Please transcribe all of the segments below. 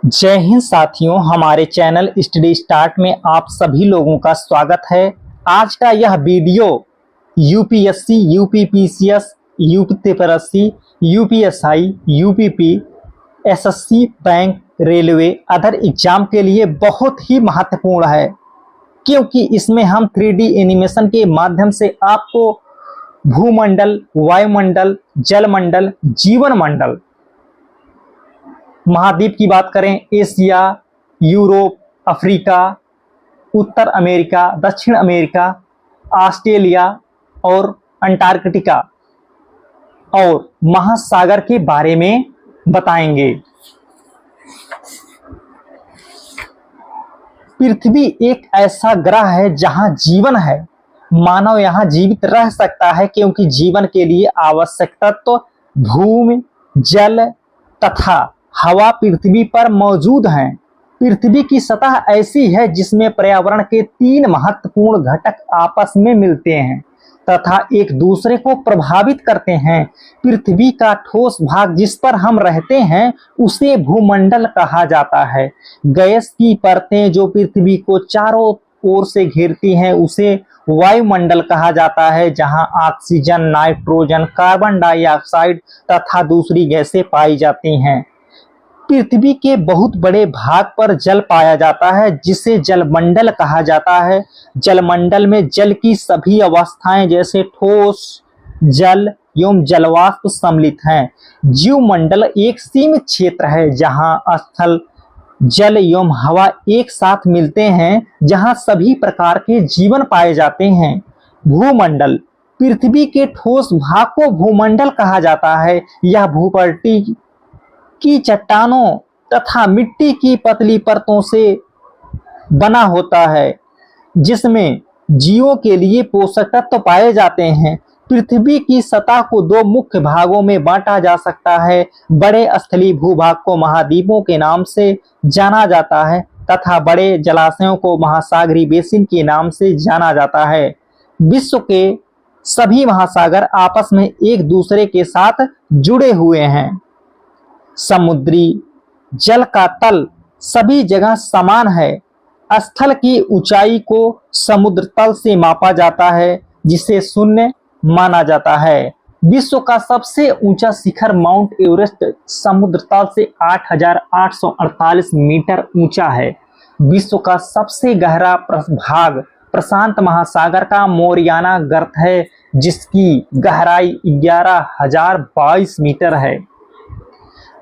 जय हिंद साथियों, हमारे चैनल स्टडी स्टार्ट में आप सभी लोगों का स्वागत है। आज का यह video UPSC, UPPCS, UPPSC, UPSI, UPP, SSC, bank, railway, other exam के लिए बहुत ही महत्वपूर्ण है, क्योंकि इसमें हम 3D एनिमेशन के माध्यम से आपको भूमंडल, वायुमंडल, जलमंडल, जीवन मंडल, महाद्वीप की बात करें, एशिया, यूरोप, अफ्रीका, उत्तर अमेरिका, दक्षिण अमेरिका, ऑस्ट्रेलिया और अंटार्कटिका और महासागर के बारे में बताएंगे। पृथ्वी एक ऐसा ग्रह है जहां जीवन है। मानव यहां जीवित रह सकता है क्योंकि जीवन के लिए आवश्यक तत्व भूमि, जल तथा हवा पृथ्वी पर मौजूद हैं। पृथ्वी की सतह ऐसी है जिसमें पर्यावरण के 3 महत्वपूर्ण घटक आपस में मिलते हैं तथा एक दूसरे को प्रभावित करते हैं। पृथ्वी का ठोस भाग जिस पर हम रहते हैं उसे भूमंडल कहा जाता है। गैस की परतें जो पृथ्वी को चारों ओर से घेरती हैं उसे वायुमंडल कहा जाता है, जहां ऑक्सीजन, नाइट्रोजन, कार्बन डाइऑक्साइड तथा दूसरी गैसें पाई जाती हैं। पृथ्वी के बहुत बड़े भाग पर जल पाया जाता है जिसे जलमंडल कहा जाता है। जलमंडल में जल की सभी अवस्थाएं जैसे ठोस, जल एवं जलवाष्प सम्मिलित हैं। जीवमंडल एक सीमित क्षेत्र है जहां स्थल, जल एवं हवा एक साथ मिलते हैं, जहां सभी प्रकार के जीवन पाए जाते हैं। भूमंडल, पृथ्वी के ठोस भाग को भूमंडल कहा जाता है। यह भूपट्टी की चट्टानों तथा मिट्टी की पतली परतों से बना होता है जिसमें जीवों के लिए पोषक तत्व पाए जाते हैं। पृथ्वी की सतह को 2 मुख्य भागों में बांटा जा सकता है। बड़े स्थलीय भूभाग को महाद्वीपों के नाम से जाना जाता है तथा बड़े जलाशयों को महासागरीय बेसिन के नाम से जाना जाता है। विश्व के सभी महासागर आपस में एक दूसरे के साथ जुड़े हुए हैं। समुद्री जल का तल सभी जगह समान है। स्थल की ऊंचाई को समुद्र तल से मापा जाता है जिसे शून्य माना जाता है। विश्व का सबसे ऊंचा शिखर माउंट एवरेस्ट समुद्र तल से 8,848 मीटर ऊंचा है। विश्व का सबसे गहरा भाग प्रशांत महासागर का मोरियाना गर्त है जिसकी गहराई 11,022 मीटर है।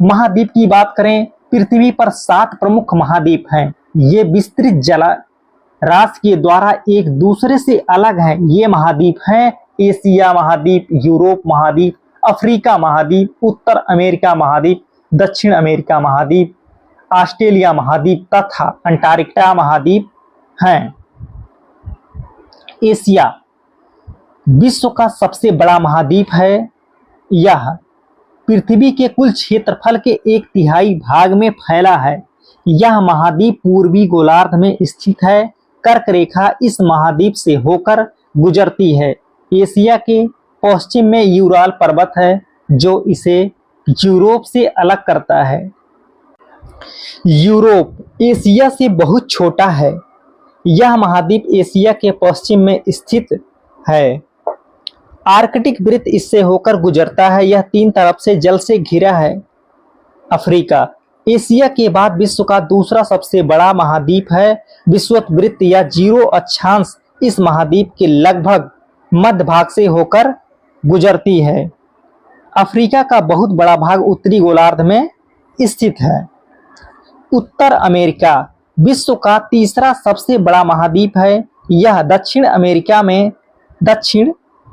महाद्वीप की बात करें, पृथ्वी पर 7 प्रमुख महाद्वीप हैं। ये विस्तृत जलराशि के द्वारा एक दूसरे से अलग हैं। ये महाद्वीप हैं एशिया महाद्वीप, यूरोप महाद्वीप, अफ्रीका महाद्वीप, उत्तर अमेरिका महाद्वीप, दक्षिण अमेरिका महाद्वीप, ऑस्ट्रेलिया महाद्वीप तथा अंटार्कटिका महाद्वीप हैं। एशिया विश्व का सबसे बड़ा महाद्वीप है। यह पृथ्वी के कुल क्षेत्रफल के 1/3 भाग में फैला है। यह महाद्वीप पूर्वी गोलार्ध में स्थित है। कर्क रेखा इस महाद्वीप से होकर गुजरती है। एशिया के पश्चिम में यूराल पर्वत है जो इसे यूरोप से अलग करता है। यूरोप एशिया से बहुत छोटा है। यह महाद्वीप एशिया के पश्चिम में स्थित है। आर्कटिक वृत्त इससे होकर गुजरता है। यह 3 तरफ से जल से घिरा है। अफ्रीका एशिया के बाद विश्व का दूसरा सबसे बड़ा महाद्वीप है। विषुवत वृत्त या 0 अक्षांश इस महाद्वीप के लगभग मध्य भाग से होकर गुजरती है। अफ्रीका का बहुत बड़ा भाग उत्तरी गोलार्ध में स्थित है। उत्तर अमेरिका विश्व का तीसरा सबसे बड़ा महाद्वीप है। यह दक्षिण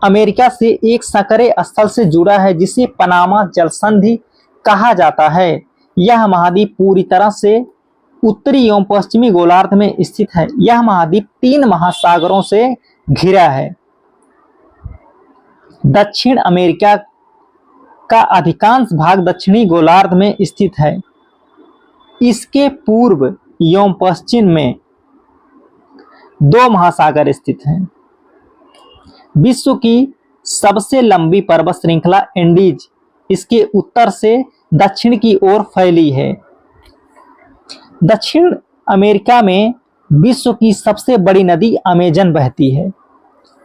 अमेरिका से एक संकरे स्थल से जुड़ा है जिसे पनामा जल संधि कहा जाता है। यह महाद्वीप पूरी तरह से उत्तरी एवं पश्चिमी गोलार्ध में स्थित है। यह महाद्वीप 3 महासागरों से घिरा है। दक्षिण अमेरिका का अधिकांश भाग दक्षिणी गोलार्ध में स्थित है। इसके पूर्व एवं पश्चिम में 2 महासागर स्थित हैं। विश्व की सबसे लंबी पर्वत श्रृंखला एंडीज इसके उत्तर से दक्षिण की ओर फैली है। दक्षिण अमेरिका में विश्व की सबसे बड़ी नदी अमेजन बहती है।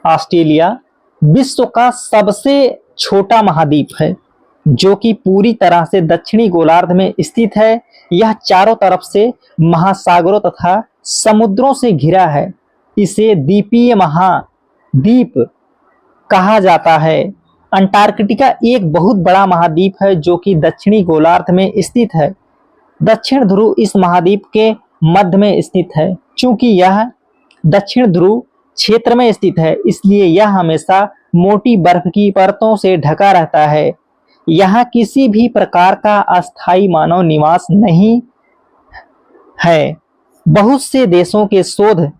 ऑस्ट्रेलिया विश्व का सबसे छोटा महाद्वीप है जो कि पूरी तरह से दक्षिणी गोलार्ध में स्थित है। यह चारों तरफ से महासागरों तथा समुद्रों से घिरा है। इसे द्वीपीय महाद्वीप कहा जाता है। अंटार्कटिका एक बहुत बड़ा महाद्वीप है जो कि दक्षिणी गोलार्ध में स्थित है। दक्षिण ध्रुव इस महाद्वीप के मध्य में स्थित है। चूंकि यह दक्षिण ध्रुव क्षेत्र में स्थित है इसलिए यह हमेशा मोटी बर्फ की परतों से ढका रहता है। यहाँ किसी भी प्रकार का अस्थायी मानव निवास नहीं है। बहुत से देशों के शोध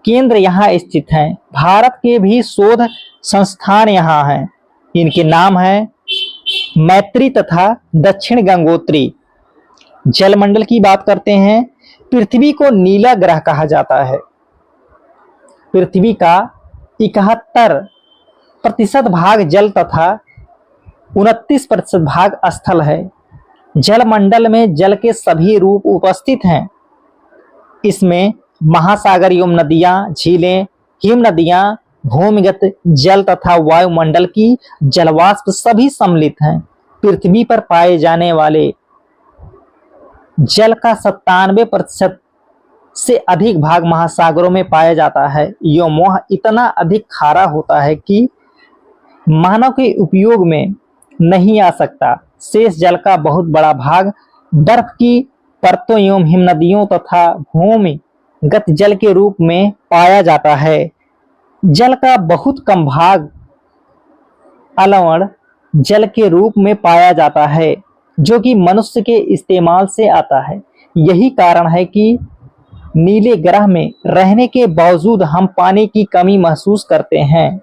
केंद्र यहाँ स्थित हैं। भारत के भी शोध संस्थान यहाँ हैं। इनके नाम हैं मैत्री तथा दक्षिण गंगोत्री। जलमंडल की बात करते हैं। पृथ्वी को नीला ग्रह कहा जाता है। पृथ्वी का 71% भाग जल तथा 29% भाग स्थल है। जलमंडल में जल के सभी रूप उपस्थित हैं। इसमें महासागर एवं नदियां, झीलें, हिम नदियां, भूमिगत जल तथा वायुमंडल की जलवाष्प सभी सम्मिलित हैं। पृथ्वी पर पाए जाने वाले जल का 97% से अधिक भाग महासागरों में पाया जाता है। एवं वह इतना अधिक खारा होता है कि मानव के उपयोग में नहीं आ सकता। शेष जल का बहुत बड़ा भाग बर्फ की परतों एवं हिमनदियों तथा भूमिगत जल के रूप में पाया जाता है। जल का बहुत कम भाग अलवण जल के रूप में पाया जाता है जो कि मनुष्य के इस्तेमाल से आता है। यही कारण है कि नीले ग्रह में रहने के बावजूद हम पानी की कमी महसूस करते हैं।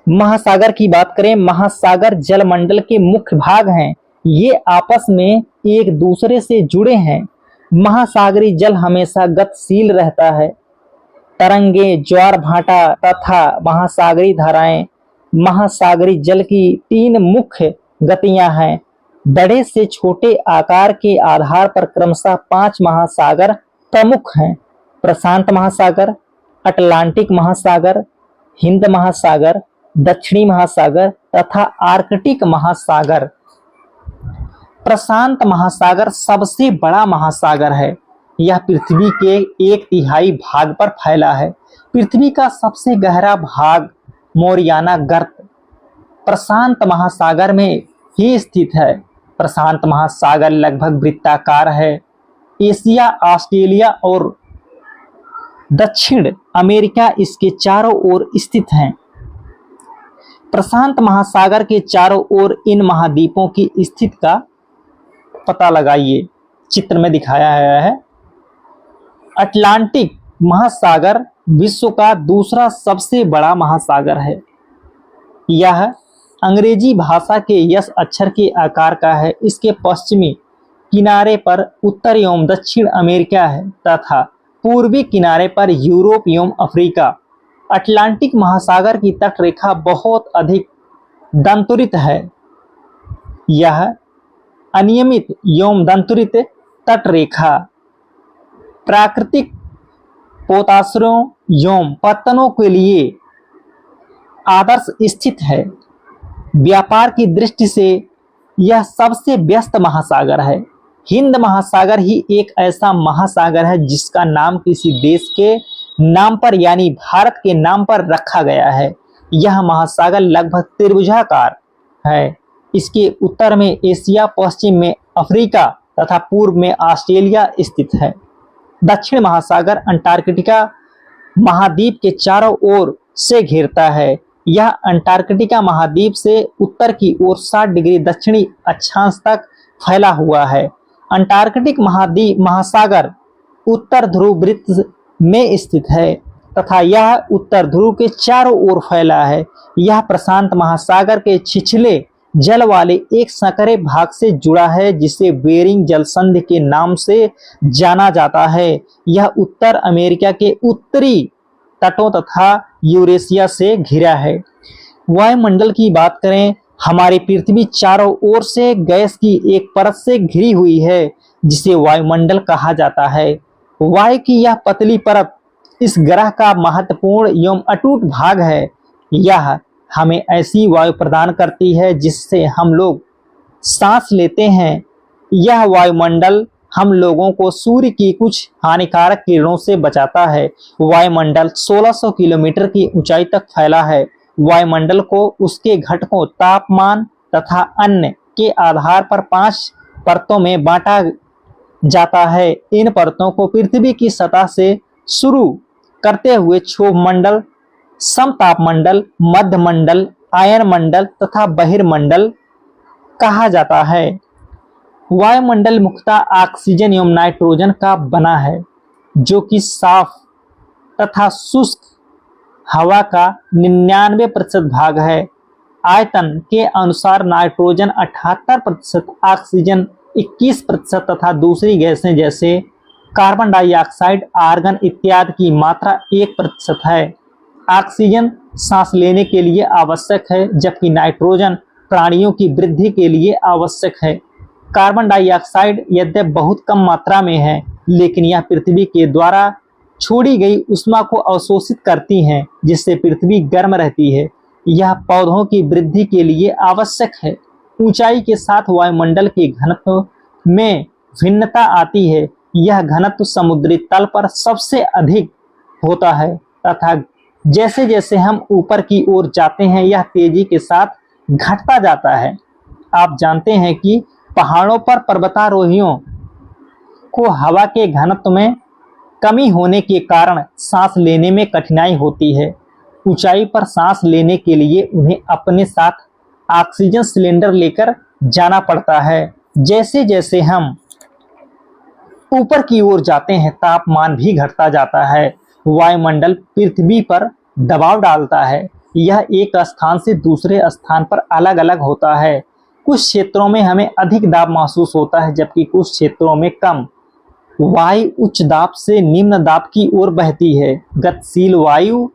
महासागर की बात करें। महासागर जलमंडल के मुख्य भाग हैं। ये आपस में एक दूसरे से जुड़े हैं। महासागरी जल हमेशा गतिशील रहता है। तरंगे, ज्वार भाटा तथा महासागरी धाराएं। महासागरी जल की 3 मुख्य गतियां हैं। बड़े से छोटे आकार के आधार पर क्रमशः 5 महासागर प्रमुख हैं। प्रशांत महासागर, अटलांटिक महासागर, हिंद महासागर, दक्षिणी महासागर तथा आर्कटिक महासागर। प्रशांत महासागर सबसे बड़ा महासागर है। यह पृथ्वी के 1/3 भाग पर फैला है। पृथ्वी का सबसे गहरा भाग मोरियाना गर्त प्रशांत महासागर में ही स्थित है। प्रशांत महासागर लगभग वृत्ताकार है। एशिया, ऑस्ट्रेलिया और दक्षिण अमेरिका इसके चारों ओर स्थित हैं। प्रशांत महासागर के चारों ओर इन महाद्वीपों की स्थिति का पता लगाइए। चित्र में दिखाया गया है। अटलांटिक महासागर विश्व का दूसरा सबसे बड़ा महासागर है। यह अंग्रेजी भाषा के यस अक्षर के आकार का है। इसके पश्चिमी किनारे पर उत्तर एवं दक्षिण अमेरिका है तथा पूर्वी किनारे पर यूरोप एवं अफ्रीका। अटलांटिक महासागर की तट रेखा बहुत अधिक दंतुरित है। यह अनियमित एवं दंतुरित तट रेखा प्राकृतिक पोताश्रयों एवं पत्तनों के लिए आदर्श स्थित है। व्यापार की दृष्टि से यह सबसे व्यस्त महासागर है। हिंद महासागर ही एक ऐसा महासागर है जिसका नाम किसी देश के नाम पर यानी भारत के नाम पर रखा गया है। यह महासागर लगभग त्रिभुजाकार है। इसके उत्तर में एशिया, पश्चिम में अफ्रीका तथा पूर्व में ऑस्ट्रेलिया स्थित है। दक्षिण महासागर अंटार्कटिका महाद्वीप के चारों ओर से घेरता है। यह अंटार्कटिका महाद्वीप से उत्तर की ओर 60 डिग्री दक्षिणी अक्षांश तक फैला हुआ है। अंटार्कटिक महासागर उत्तर ध्रुव वृत्त में स्थित है तथा यह उत्तर ध्रुव के चारों ओर फैला है। यह प्रशांत महासागर के छिछले जल वाले एक संकरे भाग से जुड़ा है जिसे बेरिंग जलसंधि के नाम से जाना जाता है। यह उत्तर अमेरिका के उत्तरी तटों तथा यूरेशिया से घिरा है। वायुमंडल की बात करें। हमारी पृथ्वी चारों ओर से गैस की एक परत से घिरी हुई है जिसे वायुमंडल कहा जाता है। वायु की यह पतली परत इस ग्रह का महत्वपूर्ण एवं अटूट भाग है। यह हमें ऐसी वायु प्रदान करती है जिससे हम लोग सांस लेते हैं। यह वायुमंडल हम लोगों को सूर्य की कुछ हानिकारक किरणों से बचाता है। वायुमंडल 1600 किलोमीटर की ऊंचाई तक फैला है। वायुमंडल को उसके घटकों तापमान तथा अन्य के आधार पर 5 परतों में बांटा जाता है। इन परतों को पृथ्वी की सतह से शुरू करते हुए क्षोभ मंडल, समतापमंडल, मध्यमंडल, आयन मंडल तथा बहिर्मंडल कहा जाता है। वायुमंडल मुख्यतः ऑक्सीजन एवं नाइट्रोजन का बना है, जो कि साफ तथा शुष्क हवा का 99% भाग है। आयतन के अनुसार नाइट्रोजन 78%, ऑक्सीजन 21% तथा दूसरी गैसें जैसे कार्बन डाइऑक्साइड, आर्गन इत्यादि की मात्रा 1% है। ऑक्सीजन सांस लेने के लिए आवश्यक है, जबकि नाइट्रोजन प्राणियों की वृद्धि के लिए आवश्यक है। कार्बन डाइऑक्साइड यद्यपि बहुत कम मात्रा में है, लेकिन यह पृथ्वी के द्वारा छोड़ी गई ऊष्मा को अवशोषित करती हैं, जिससे पृथ्वी गर्म रहती है। यह पौधों की वृद्धि के लिए आवश्यक है। ऊंचाई के साथ वायुमंडल के घनत्व में भिन्नता आती है। यह घनत्व समुद्री तल पर सबसे अधिक होता है तथा जैसे जैसे हम ऊपर की ओर जाते हैं यह तेजी के साथ घटता जाता है। आप जानते हैं कि पहाड़ों पर पर्वतारोहियों को हवा के घनत्व में कमी होने के कारण सांस लेने में कठिनाई होती है। ऊंचाई पर सांस लेने के लिए उन्हें अपने साथ ऑक्सीजन सिलेंडर लेकर जाना पड़ता है। जैसे जैसे हम ऊपर की ओर जाते हैं तापमान भी घटता जाता है। वायुमंडल पृथ्वी पर दबाव डालता है। यह एक स्थान से दूसरे स्थान पर अलग अलग होता है। कुछ क्षेत्रों में हमें अधिक दाब महसूस होता है, जबकि कुछ क्षेत्रों में कम। वायु उच्च दाब से निम्न दाब की ओर बहती है। गतिशील वायु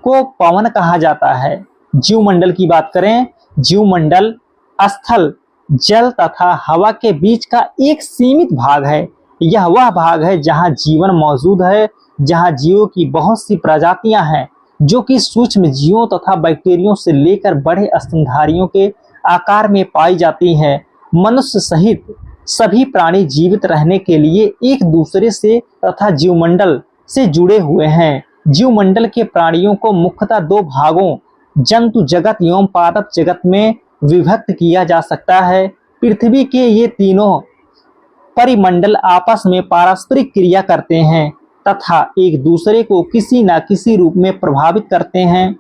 को पवन कहा जाता है। जीवमंडल की बात करें, जीवमंडल स्थल, जल तथा हवा के बीच का एक सीमित भाग है। यह वह भाग है जहां जीवन मौजूद है, जहां जीवों की बहुत सी प्रजातियां हैं, जो कि सूक्ष्म जीवों तथा बैक्टीरियों से लेकर बड़े स्तनधारियों के आकार में पाई जाती हैं। मनुष्य सहित सभी प्राणी जीवित रहने के लिए एक दूसरे से तथा जीवमंडल से जुड़े हुए हैं। जीवमंडल के प्राणियों को मुख्यतः 2 भागों, जंतु जगत एवं पादप जगत में विभक्त किया जा सकता है। पृथ्वी के ये तीनों परिमंडल आपस में पारस्परिक क्रिया करते हैं तथा एक दूसरे को किसी न किसी रूप में प्रभावित करते हैं।